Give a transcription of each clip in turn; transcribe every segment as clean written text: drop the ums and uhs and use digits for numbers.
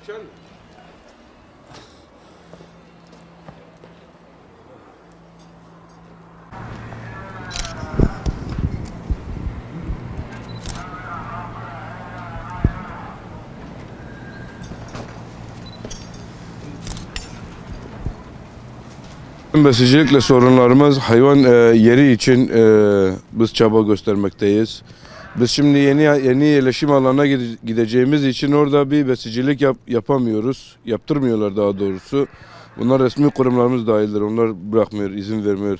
içer mi? Besicilikle sorunlarımız hayvan yeri için biz çaba göstermekteyiz. Biz şimdi yeni yerleşim alanına gideceğimiz için orada bir besicilik yapamıyoruz. Yaptırmıyorlar daha doğrusu. Bunlar resmi kurumlarımız dahildir. Onlar bırakmıyor, izin vermiyor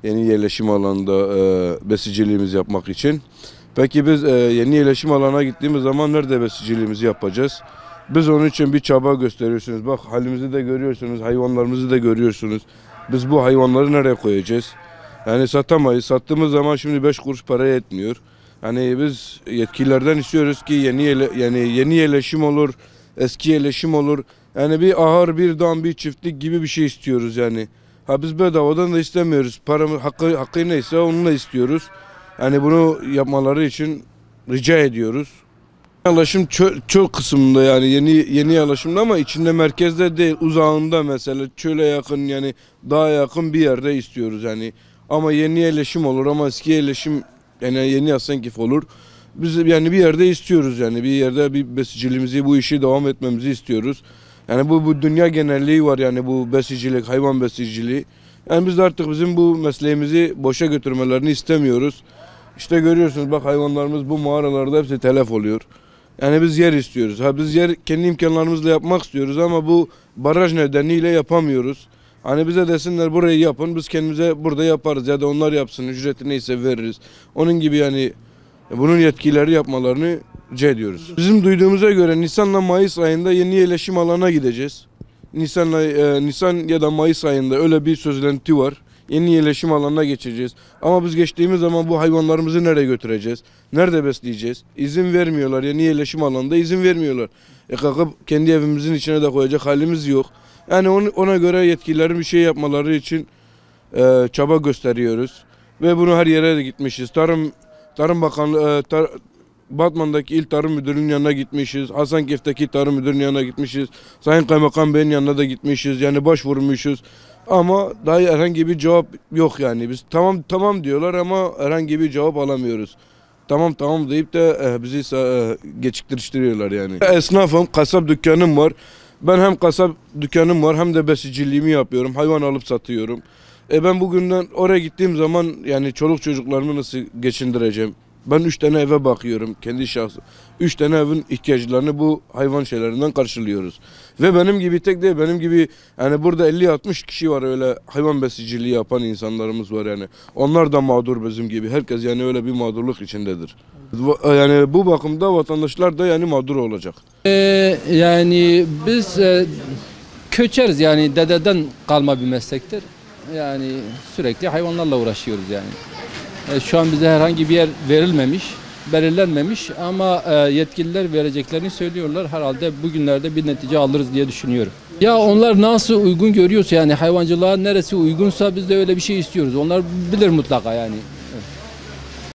yeni yerleşim alanında besiciliğimizi yapmak için. Peki biz yeni yerleşim alanına gittiğimiz zaman nerede besiciliğimizi yapacağız? Biz onun için bir çaba gösteriyorsunuz. Bak halimizi de görüyorsunuz, hayvanlarımızı da görüyorsunuz. Biz bu hayvanları nereye koyacağız? Yani satamayız. Sattığımız zaman şimdi 5 kuruş para etmiyor. Hani biz yetkililerden istiyoruz ki yeni yerleşim olur, eski yerleşim olur. Yani bir ahır, bir dam, bir çiftlik gibi bir şey istiyoruz yani. Ha biz bedavadan da istemiyoruz. Paramız hakkı neyse onunla istiyoruz. Yani bunu yapmaları için rica ediyoruz. Yerleşim çöl kısmında yani yeni yerleşimde ama içinde merkezde değil, uzağında mesela çöle yakın yani daha yakın bir yerde istiyoruz yani. Ama yeni yerleşim olur ama eski yerleşim yani yeni Hasankeyf olur. Biz yani bir yerde istiyoruz yani bir yerde bir besiciliğimizi bu işi devam etmemizi istiyoruz. Yani bu dünya genelliği var yani bu besicilik, hayvan besiciliği. Yani biz de artık bizim bu mesleğimizi boşa götürmelerini istemiyoruz. İşte görüyorsunuz bak hayvanlarımız bu mağaralarda hepsi telef oluyor. Yani biz yer istiyoruz. Ha biz yer kendi imkanlarımızla yapmak istiyoruz ama bu baraj nedeniyle yapamıyoruz. Hani bize desinler burayı yapın biz kendimize burada yaparız ya da onlar yapsın ücreti neyse veririz. Onun gibi yani bunun yetkileri yapmalarını rica ediyoruz. Bizim duyduğumuza göre Nisan'la Mayıs ayında yeni yerleşim alanına gideceğiz. Nisan ya da Mayıs ayında öyle bir söylenti var. Yeni yerleşim alanına geçeceğiz. Ama biz geçtiğimiz zaman bu hayvanlarımızı nereye götüreceğiz? Nerede besleyeceğiz? İzin vermiyorlar. Yeni yerleşim alanında izin vermiyorlar. Kalkıp kendi evimizin içine de koyacak halimiz yok. Yani ona göre yetkililerin bir şey yapmaları için çaba gösteriyoruz. Ve bunu her yere de gitmişiz. Tarım Bakanlığı, Batman'daki İl Tarım Müdürlüğü'nün yanına gitmişiz. Hasankeyf'teki Tarım Müdürlüğü'nün yanına gitmişiz. Sayın Kaymakam Bey'in yanına da gitmişiz. Yani başvurmuşuz. Ama daha herhangi bir cevap yok yani. Biz tamam diyorlar ama herhangi bir cevap alamıyoruz. Tamam deyip de bizi geciktiriştiriyorlar yani. Esnafım, kasap dükkanım var. Ben hem kasap dükkanım var hem de besiciliğimi yapıyorum. Hayvan alıp satıyorum. Ben bugünden oraya gittiğim zaman yani çoluk çocuklarımı nasıl geçindireceğim? Ben 3 tane eve bakıyorum kendi şahsım. 3 tane evin ihtiyaçlarını bu hayvan şeylerinden karşılıyoruz. Ve benim gibi tek değil benim gibi yani burada 50-60 kişi var öyle hayvan besiciliği yapan insanlarımız var yani. Onlar da mağdur bizim gibi. Herkes yani öyle bir mağdurluk içindedir. Yani bu bakımda vatandaşlar da yani mağdur olacak. Yani biz köçeriz yani dededen kalma bir meslektir. Yani sürekli hayvanlarla uğraşıyoruz yani. Şu an bize herhangi bir yer verilmemiş, belirlenmemiş ama yetkililer vereceklerini söylüyorlar. Herhalde bugünlerde bir netice alırız diye düşünüyorum. Ya onlar nasıl uygun görüyorsa yani hayvancılığa neresi uygunsa biz de öyle bir şey istiyoruz. Onlar bilir mutlaka yani.